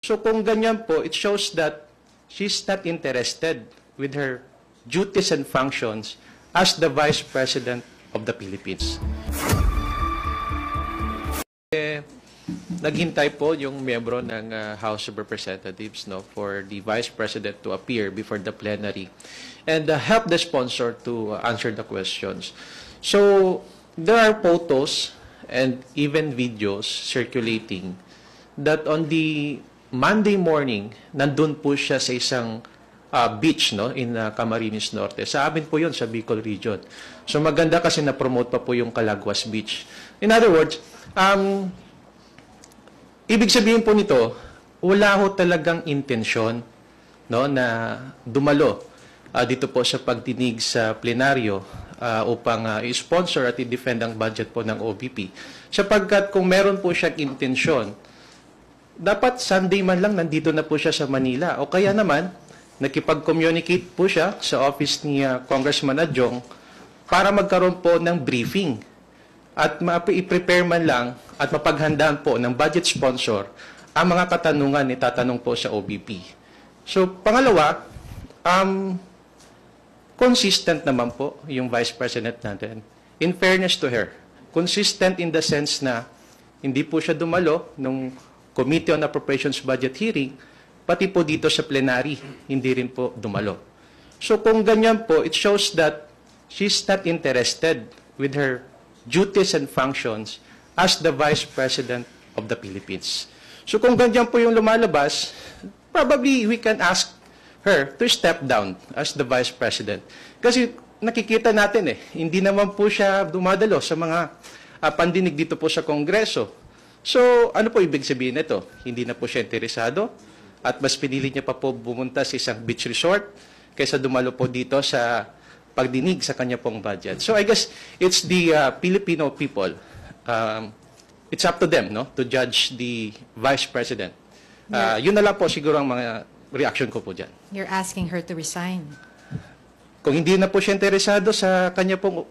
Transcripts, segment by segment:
So kung ganyan po, it shows that she's not interested with her duties and functions as the Vice President of the Philippines. Naghintay po yung miyembro ng House of Representatives for the Vice President to appear before the plenary and help the sponsor to answer the questions. So there are photos and even videos circulating that on the Monday morning, nandun po siya sa isang beach in Camarines Norte. Sa amin po yun, sa Bicol region. So maganda kasi na-promote pa po yung Calaguas Beach. In other words, ibig sabihin po nito, wala ho talagang intensyon na dumalo dito po sa pagdinig sa plenaryo upang i-sponsor at i-defend ang budget po ng OVP. Sapagkat kung meron po siyang intensyon, dapat Sunday man lang nandito na po siya sa Manila. O kaya naman, nakipag-communicate po siya sa office ni Congressman Adjong para magkaroon po ng briefing at i-prepare man lang at mapaghandaan po ng budget sponsor ang mga katanungan ni tatanong po sa OBP. So, pangalawa, consistent naman po yung Vice President natin. In fairness to her, consistent in the sense na hindi po siya dumalo nung Committee on Appropriations Budget hearing, pati po dito sa plenary, hindi rin po dumalo. So kung ganyan po, it shows that she's not interested with her duties and functions as the Vice President of the Philippines. So kung ganyan po yung lumalabas, probably we can ask her to step down as the Vice President. Kasi nakikita natin hindi naman po siya dumadalo sa mga pandinig dito po sa Kongreso. So, ano po ibig sabihin nito? Hindi na po siya interesado at mas pinili niya pa po bumunta sa isang beach resort kaysa dumalo po dito sa pagdinig sa kanya pong budget. So, I guess it's the Filipino people. It's up to them to judge the Vice President. Yun na lang po siguro ang mga reaction ko po dyan. You're asking her to resign. Kung hindi na po siya interesado sa kanya pong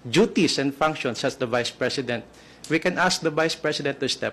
duties and functions as the Vice President, we can ask the Vice President to step